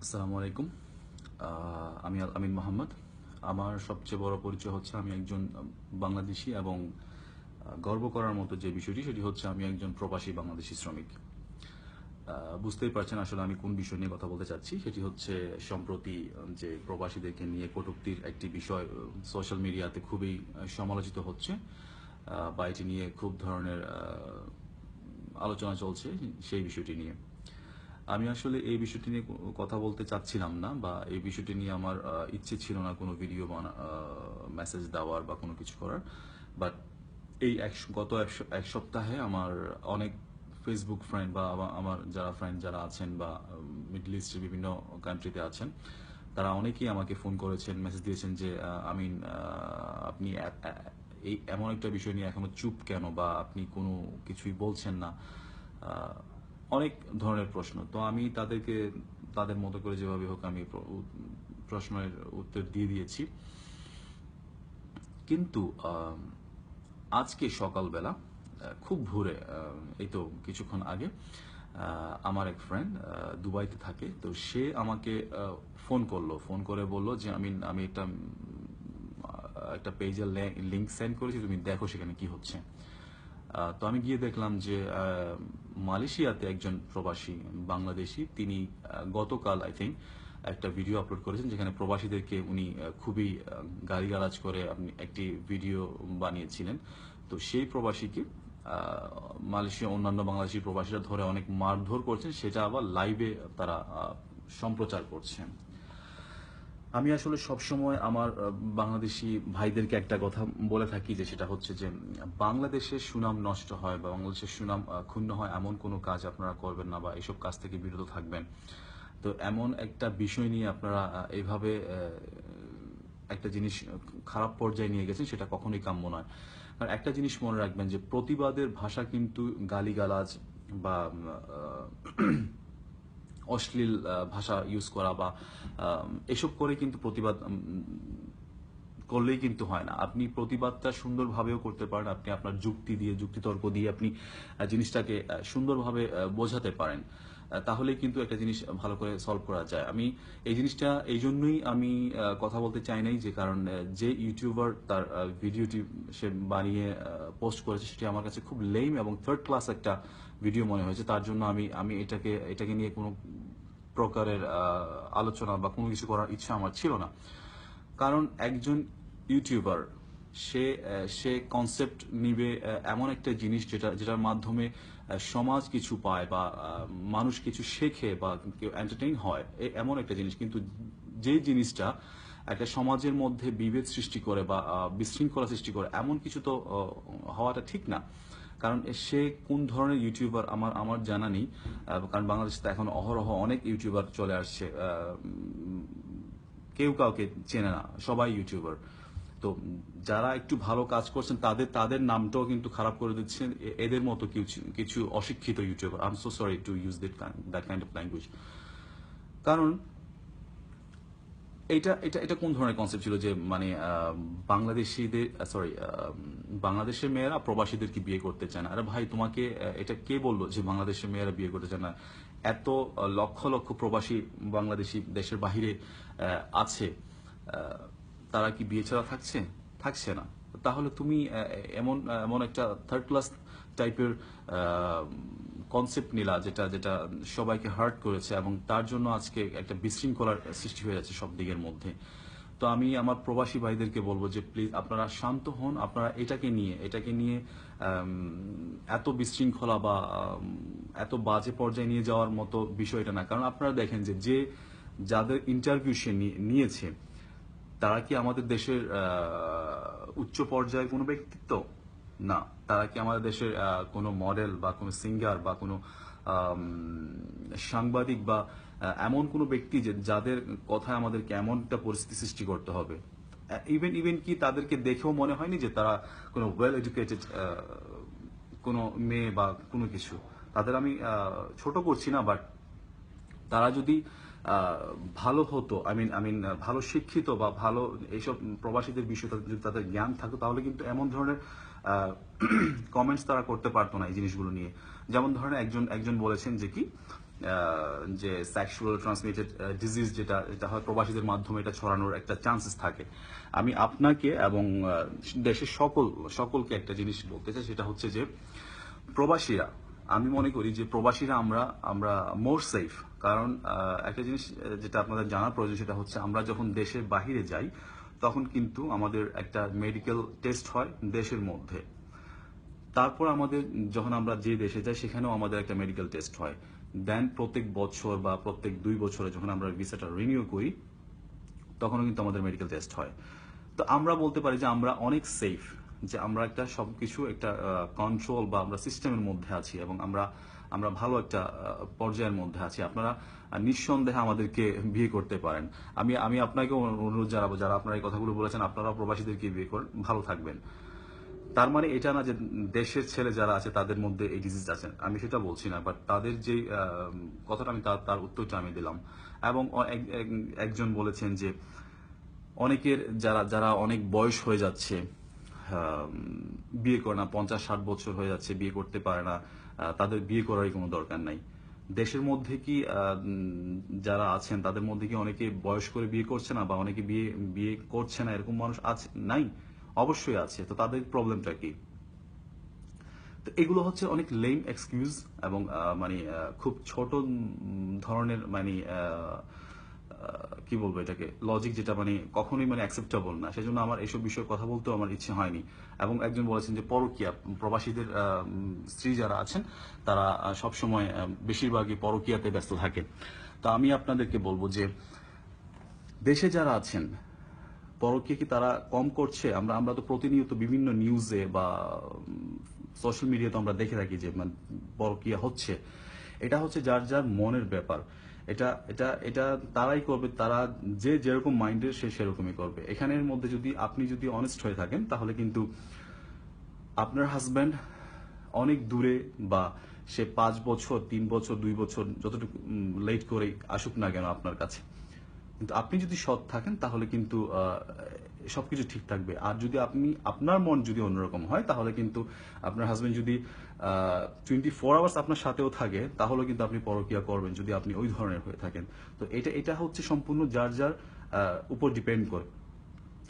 আসসালামু আলাইকুম। আমি আমিন মোহাম্মদ। আমার সবচেয়ে বড় পরিচয় হচ্ছে আমি একজন বাংলাদেশী এবং গর্ব করার মতো যে বিষয়টি সেটি হচ্ছে আমি একজন প্রবাসী বাংলাদেশী শ্রমিক। বুঝতেই পারছেন আসলে আমি কোন বিষয় নিয়ে কথা বলতে চাচ্ছি। সেটি হচ্ছে সম্প্রতি যে প্রবাসীদেরকে নিয়ে কটূক্তির একটি বিষয় সোশ্যাল মিডিয়াতে খুবই সমালোচিত হচ্ছে, বা এটি নিয়ে খুব ধরনের আলোচনা চলছে সেই বিষয়টি নিয়ে। আমি আসলে এই বিষয়টি নিয়ে কথা বলতে চাচ্ছিলাম না, বা এই বিষয়টি নিয়ে আমার ইচ্ছে ছিল না কোনো ভিডিও মেসেজ দেওয়ার বা কোনো কিছু করার। বাট এই গত এক সপ্তাহে আমার অনেক ফেসবুক ফ্রেন্ড বা আমার যারা ফ্রেন্ড যারা আছেন বা মিডল ইস্টের বিভিন্ন কান্ট্রিতে আছেন, তারা অনেকেই আমাকে ফোন করেছেন, মেসেজ দিয়েছেন যে আমিন, আপনি এই এমন একটা বিষয় নিয়ে এখনো চুপ কেন, বা আপনি কোনো কিছুই বলছেন না। আহ, অনেক ধরনের প্রশ্ন। তো আমি তাদেরকে তাদের মতো করে যেভাবে হোক আমি প্রশ্নের উত্তর দিয়ে দিয়েছি। কিন্তু আজকে সকালবেলা খুব ভোরে, এই তো কিছুক্ষণ আগে, আমার এক ফ্রেন্ড দুবাইতে থাকে, তো সে আমাকে ফোন করে বলল যে আমি একটা একটা পেজের লিংক সেন্ড করেছি, তুমি দেখো সেখানে কি হচ্ছে। তো আমি গিয়ে দেখলাম যে মালয়েশিয়াতে একজন প্রবাসী বাংলাদেশি, তিনি গতকাল আই থিঙ্ক একটা ভিডিও আপলোড করেছেন যেখানে প্রবাসীদেরকে উনি খুবই গালিগালাজ করে আপনি একটি ভিডিও বানিয়েছিলেন। তো সেই প্রবাসীকে মালয়েশিয়া অন্যান্য বাংলাদেশি প্রবাসীরা ধরে অনেক মারধর করছেন, সেটা আবার লাইভে তারা সম্প্রচার করছেন। আমি আসলে সবসময় আমার বাংলাদেশি ভাইদেরকে একটা কথা বলে থাকি, যে সেটা হচ্ছে যে বাংলাদেশের সুনাম নষ্ট হয় বা বাংলাদেশের সুনাম ক্ষুণ্ণ হয় এমন কোনো কাজ আপনারা করবেন না, বা এইসব কাজ থেকে বিরত থাকবেন। তো এমন একটা বিষয় নিয়ে আপনারা এইভাবে একটা জিনিস খারাপ পর্যায়ে নিয়ে গেছেন, সেটা কখনোই কাম্য নয়। কারণ একটা জিনিস মনে রাখবেন যে প্রতিবাদের ভাষা কিন্তু গালিগালাজ বা অশ্লীল ভাষা ইউজ করা বা এসব করে কিন্তু প্রতিবাদ করলেই কিন্তু হয় না। আপনি প্রতিবাদটা সুন্দরভাবেও করতে পারেন, আপনি আপনার যুক্তি দিয়ে যুক্তিতর্ক দিয়ে আপনি জিনিসটাকে সুন্দরভাবে বোঝাতে পারেন। তাহলেই কিন্তু একটা জিনিস ভালো করে সলভ করা যায়। আমি এই জিনিসটা এই জন্যই আমি কথা বলতে চাই নাই, যে কারণ যে ইউটিউবার তার ভিডিওটি সে বানিয়ে পোস্ট করেছে সেটি আমার কাছে খুব লেম এবং থার্ড ক্লাস একটা ভিডিও মনে হয়েছে। তার জন্য আমি আমি এটাকে নিয়ে কোনো প্রকারের আলোচনা বা কোনো কিছু করার ইচ্ছা আমার ছিল না। কারণ একজন ইউটিউবার সে সে কনসেপ্ট নিবে এমন একটা জিনিস যেটার মাধ্যমে সমাজ কিছু পায় বা মানুষ কিছু শেখে বা কেউ এন্টারটেইন হয়, এমন একটা জিনিস। কিন্তু যে জিনিসটা একটা সমাজের মধ্যে বিভেদ সৃষ্টি করে বা বিশৃঙ্খলা সৃষ্টি করে, এমন কিছু তো হওয়াটা ঠিক না। কারণ সে কোন ধরনের ইউটিউবার আমার আমার জানা নেই। কারণ বাংলাদেশে তো এখন অহরহ অনেক ইউটিউবার চলে আসছে, কেউ কাউকে চেনে না, সবাই ইউটিউবার। তো যারা একটু ভালো কাজ করছেন তাদের তাদের নামটাও কিন্তু খারাপ করে দিচ্ছেন এদের মতো কিছু কিছু অশিক্ষিত YouTuber. I am so sorry to use that kind of language. কারণ এটা এটা এটা কোন ধরনের কনসেপ্ট ছিল যে মানে বাংলাদেশিদের, সরি, বাংলাদেশের মেয়েরা প্রবাসীদেরকে বিয়ে করতে চায় না? আরে ভাই, তোমাকে এটা কে বললো যে বাংলাদেশের মেয়েরা বিয়ে করতে চায় না? এত লক্ষ লক্ষ প্রবাসী বাংলাদেশি দেশের বাহিরে আছে, আহ, তারা কি বিয়ে ছাড়া থাকছে? থাকছে না। তাহলে তুমি এমন এমন একটা থার্ড ক্লাস টাইপের কনসেপ্ট নিলা, যেটা যেটা সবাইকে হার্ট করেছে, এবং তার জন্য আজকে একটা বিশৃঙ্খলার সৃষ্টি হয়ে যাচ্ছে সব দিকের মধ্যে। তো আমি আমার প্রবাসী ভাইদেরকে বলবো যে প্লিজ আপনারা শান্ত হন। আপনারা এটাকে নিয়ে এত বিশৃঙ্খলা বা এত বাজে পর্যায়ে নিয়ে যাওয়ার মতো বিষয় এটা না। কারণ আপনারা দেখেন যে যাদের ইন্টারভিউ সে নিয়েছে, তারা কি আমাদের দেশের উচ্চ পর্যায়ের কোনো ব্যক্তিত্ব? না। তারা কি আমাদের দেশের কোনো মডেল বা কোনো সিঙ্গার বা কোনো আম, সাংবাদিক বা এমন কোনো ব্যক্তি যাদের কথায় আমাদেরকে এমন একটা পরিস্থিতি সৃষ্টি করতে হবে? ইভেন ইভেন কি তাদেরকে দেখেও মনে হয়নি যে তারা কোনো ওয়েল এডুকেটেড কোনো মেয়ে বা কোনো কিছু? তাদের আমি ছোট করছি না, বাট তারা যদি ভালো হতো, আই মিন ভালো শিক্ষিত বা ভালো এইসব প্রবাসীদের বিষয়ে যদি তাদের জ্ঞান থাকতো, তাহলে কিন্তু এমন ধরনের কমেন্টস তারা করতে পারতো না এই জিনিসগুলো নিয়ে। যেমন ধরেন একজন একজন বলেছেন যে কি যে সেক্সুয়াল ট্রান্সমিটেড ডিজিজ যেটা এটা হয় প্রবাসীদের মাধ্যমে এটা ছড়ানোর একটা চান্সেস থাকে। আমি আপনাকে এবং দেশের সকলকে একটা জিনিস বলতে চাই, সেটা হচ্ছে যে প্রবাসীরা, আমি মনে করি যে প্রবাসীরা আমরা আমরা মোর সেফ। কারণ একটা জিনিস যেটা আপনাদের জানা প্রয়োজন, সেটা হচ্ছে আমরা যখন দেশের বাহিরে যাই তখন কিন্তু আমাদের একটা মেডিকেল টেস্ট হয় দেশের মধ্যে। তারপর আমাদের যখন আমরা যে দেশে যাই সেখানেও আমাদের একটা মেডিকেল টেস্ট হয়। দেন প্রত্যেক বছর বা প্রত্যেক 2 বছরে যখন আমরা ভিসাটা রিনিউ করি তখনও কিন্তু আমাদের মেডিকেল টেস্ট হয়। তো আমরা বলতে পারি যে আমরা অনেক সেফ, যে আমরা একটা সবকিছু একটা কন্ট্রোল বা আমরা সিস্টেমের মধ্যে আছি এবং আমরা আমরা ভালো একটা পর্যায়ের মধ্যে আছি। আপনারা নিঃসন্দেহে আমাদেরকে বিয়ে করতে পারেন। আমি আমি আপনাকে অনুরোধ জানাবো, যারা আপনারা এই কথাগুলো বলেছেন আপনারা প্রবাসীদেরকে বিয়ে করেন, ভালো থাকবেন। তার মানে এটা না যে দেশের ছেলে যারা আছে তাদের মধ্যে এই ডিজিজ আছে, আমি সেটা বলছি না, বাট তাদের যে কথাটা আমি তার উত্তরটা আমি দিলাম। এবং একজন বলেছেন যে অনেকের যারা যারা অনেক বয়স হয়ে যাচ্ছে, বিয়ে করে না, 50-60 বছর হয়ে যাচ্ছে, বিয়ে করতে পারে না, তাদের বিয়ে করারই কোনো দরকার নাই। দেশের মধ্যে কি যারা আছেন তাদের মধ্যে কি অনেকে বয়স করে বিয়ে করছে না, বা অনেকে বিয়ে বিয়ে করছে না, এরকম মানুষ আছে নাই? অবশ্যই আছে। তো তাদের প্রবলেমটা কি? তো এগুলো হচ্ছে অনেক লেম এক্সকিউজ এবং মানে খুব ছোট ধরনের মানে কি বলবো এটাকে, লজিক যেটা মানে কখনোই মানে অ্যাকসেপ্টেবল না। সেজন্য আমার এইসব বিষয়ে কথা বলতেও আমার ইচ্ছে হয়নি। এবং একজন বলেছেন যে পরকীয়া, প্রবাসীদের স্ত্রী যারা আছেন তারা সবসময় বেশিরভাগই পরকীয়াতে ব্যস্ত থাকেন। তো আমি আপনাদেরকে বলবো যে দেশে যারা আছেন পরকীয়া কি তারা কম করছে? আমরা আমরা তো প্রতিনিয়ত বিভিন্ন নিউজে বা সোশ্যাল মিডিয়াতে আমরা দেখে থাকি যে মানে পরকীয়া হচ্ছে। এটা হচ্ছে যার যার মনের ব্যাপার। এটা এটা এটা তারাই করবে, তারা যে যেরকম মাইন্ডের সে সেরকমই করবে। এখানের মধ্যে যদি আপনি যদি অনেস্ট হয়ে থাকেন তাহলে কিন্তু আপনার হাজব্যান্ড অনেক দূরে, বা সে 5 বছর, 3 বছর, 2 বছর যতটুকু লেট করে আসুক না কেন আপনার কাছে, কিন্তু আপনি যদি সৎ থাকেন তাহলে কিন্তু সবকিছু ঠিক থাকবে। আর যদি আপনি আপনার মন যদি অন্যরকম হয় তাহলে কিন্তু আপনার হাজবেন্ড যদি 24 আওয়ার্স আপনার সাথেও থাকে তাহলে কিন্তু আপনি পরকিয়া করবেন, যদি আপনি ওই ধরনের হয়ে থাকেন। তো এটা এটা হচ্ছে সম্পূর্ণ যার যার উপর ডিপেন্ড করে।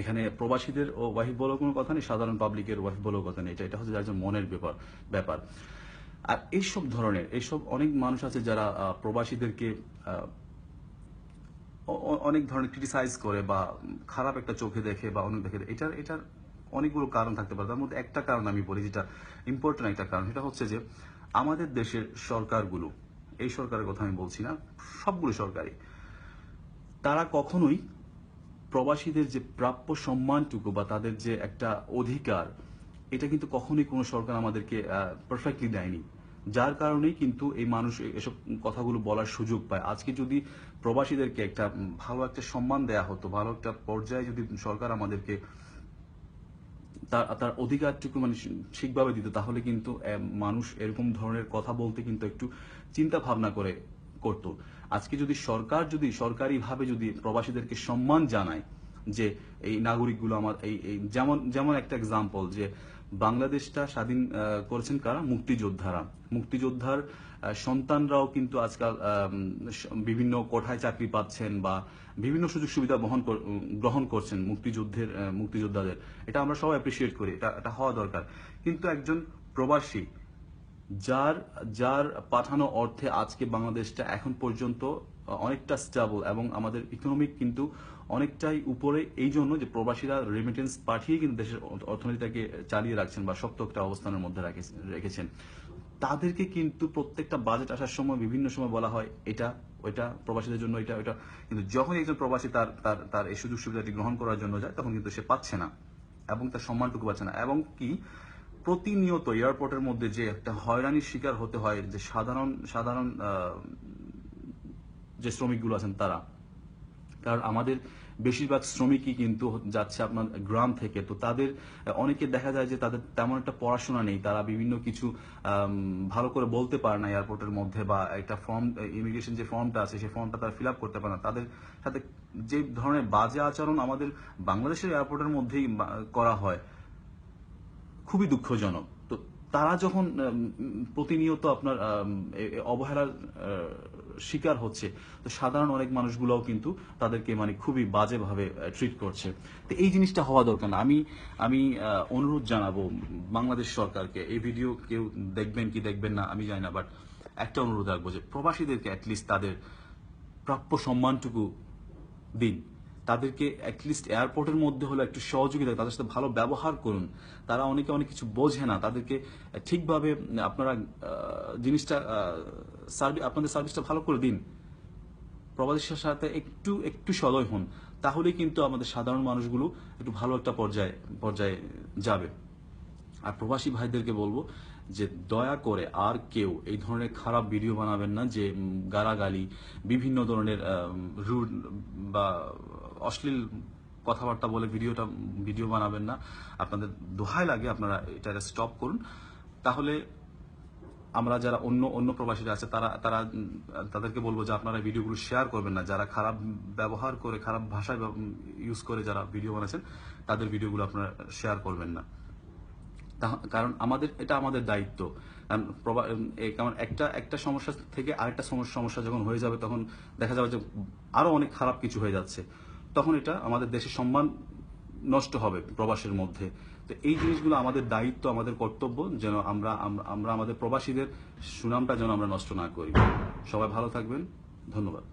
এখানে প্রবাসীদের ও ওয়াইফ বলেও কোনো কথা নেই, সাধারণ পাবলিকের ওয়াইফ বলেও কথা নেই। এটা এটা হচ্ছে যার যার মনের ব্যাপার। আর এইসব অনেক মানুষ আছে যারা প্রবাসীদেরকে অনেক ধরনের ক্রিটিসাইজ করে বা খারাপ একটা চোখে দেখে বা অনেক দেখে। এটার এটার অনেকগুলো কারণ থাকতে পারে। তার মধ্যে একটা কারণ আমি বলি, যেটা ইম্পর্টেন্ট একটা কারণ, সেটা হচ্ছে যে আমাদের দেশের সরকারগুলো, এই সরকারের কথা আমি বলছি না, সবগুলো সরকারই, তারা কখনোই প্রবাসীদের যে প্রাপ্য সম্মানটুকু বা তাদের যে একটা অধিকার, এটা কিন্তু কখনোই কোনো সরকার আমাদেরকে পারফেক্টলি দেয়নি। যার কারণেই কিন্তু এই মানুষ এসব কথাগুলো বলার সুযোগ পায়। আজকে যদি প্রবাসীদেরকে একটা ভালো একটা সম্মান দেয়া হতো, ভালো একটা পর্যায়ে যদি সরকার আমাদেরকে তার তার অধিকারটুকু মানে ঠিকভাবে দিত, তাহলে কিন্তু মানুষ এরকম ধরনের কথা বলতে কিন্তু একটু চিন্তা ভাবনা করে করতো। আজকে যদি সরকার যদি সরকারিভাবে যদি প্রবাসীদেরকে সম্মান জানায়, যে এই নাগরিকগুলো আমার এই এই যেমন যেমন একটা এক্সাম্পল, যে বাংলাদেশটা স্বাধীন করেছেন কারা? মুক্তিযোদ্ধারা। মুক্তিযোদ্ধার সন্তানরাও কিন্তু আজকাল বিভিন্ন কোঠায় চাকরি পাচ্ছেন বা বিভিন্ন সুযোগ সুবিধা গ্রহণ করছেন মুক্তিযোদ্ধাদের। এটা আমরা সবাই অ্যাপ্রিসিয়েট করি, এটা এটা হওয়া দরকার। কিন্তু একজন প্রবাসী যার যার পাঠানো অর্থে আজকে বাংলাদেশটা এখন পর্যন্ত অনেকটা স্টেবল এবং আমাদের ইকোনমিক কিন্তু অনেকটাই উপরে, এই জন্য যে প্রবাসীরা রেমিটেন্স পাঠিয়ে কিন্তু দেশের অর্থনীতিটাকে চালিয়ে রাখছেন বা শক্ত একটা অবস্থানের মধ্যে রেখেছেন। তাদেরকে কিন্তু প্রত্যেকটা বাজেট আসার সময় বিভিন্ন সময় বলা হয় এটা ওইটা প্রবাসীদের জন্য, এটা ওইটা, কিন্তু যখন একজন প্রবাসী তার তার তার এই সুযোগ সুবিধাটি গ্রহণ করার জন্য যায় তখন কিন্তু সে পাচ্ছে না এবং তার সম্মানটুকু পাচ্ছে না। এবং কি প্রতিনিয়ত এয়ারপোর্টের মধ্যে যে একটা হয়রানির শিকার হতে হয়, যে সাধারণ সাধারণ যে শ্রমিকগুলো আছেন তারা, কারণ আমাদের বেশিরভাগ শ্রমিকই কিন্তু যাচ্ছে আপনার গ্রাম থেকে। তো তাদের অনেকে দেখা যায় যে তাদের তেমন একটা পড়াশোনা নেই, তারা বিভিন্ন কিছু ভালো করে বলতে পারে না এয়ারপোর্টের মধ্যে, বা একটা ফর্ম, ইমিগ্রেশন যে ফর্মটা আছে সেই ফর্মটা তারা ফিল আপ করতে পারে না। তাদের সাথে যে ধরনের বাজে আচরণ আমাদের বাংলাদেশের এয়ারপোর্টের মধ্যেই করা হয়, খুবই দুঃখজনক। তো তারা যখন প্রতিনিয়ত আপনার অবহেলার শিকার হচ্ছে। তো সাধারণ অনেক মানুষগুলোও কিন্তু তাদেরকে মানে খুবই বাজেভাবে ট্রিট করছে। তো এই জিনিসটা হওয়া দরকার না। আমি আমি অনুরোধ জানাবো বাংলাদেশ সরকারকে, এই ভিডিও কেউ দেখবেন কি দেখবেন না আমি জানি না, বাট একটা অনুরোধ রাখবো যে প্রবাসীদেরকে অ্যাটলিস্ট তাদের প্রাপ্য সম্মানটুকু দিন। তাদেরকে অ্যাটলিস্ট এয়ারপোর্টের মধ্যে হলো একটু সহযোগিতা, তাদের সাথে ভালো ব্যবহার করুন। তারা অনেকে অনেক কিছু বোঝে না, তাদেরকে ঠিকভাবে আপনারা জিনিসটা আপনাদের সার্ভিসটা ভালো করে দিন। প্রবাসীদের সাথে একটু একটু সদয় হন, তাহলেই কিন্তু আমাদের সাধারণ মানুষগুলো একটু ভালো একটা পর্যায়ে পর্যায়ে যাবে। আর প্রবাসী ভাইদেরকে বলবো যে দয়া করে আর কেউ এই ধরনের খারাপ ভিডিও বানাবেন না, যে গালাগালি, বিভিন্ন ধরনের রুড বা অশ্লীল কথাবার্তা বলে ভিডিও বানাবেন না। আপনাদের দোহাই লাগে আপনারা এটা স্টপ করুন। তাহলে আমরা যারা অন্য অন্য প্রবাসীরা আছে তাদেরকে বলবো যে আপনারা ভিডিওগুলো শেয়ার করবেন না। যারা খারাপ ব্যবহার করে, খারাপ ভাষায় ইউজ করে যারা ভিডিও বানাচ্ছেন, তাদের ভিডিওগুলো আপনারা শেয়ার করবেন না। কারণ এটা আমাদের দায়িত্ব। কারণ একটা সমস্যা থেকে আরেকটা সমস্যা যখন হয়ে যাবে, তখন দেখা যাবে যে আরো অনেক খারাপ কিছু হয়ে যাচ্ছে। তখন এটা আমাদের দেশের সম্মান নষ্ট হবে প্রবাসের মধ্যে। তো এই জিনিসগুলো আমাদের দায়িত্ব, আমাদের কর্তব্য, যেন আমরা আমাদের প্রবাসীদের সুনামটা যেন আমরা নষ্ট না করি। সবাই ভালো থাকবেন, ধন্যবাদ।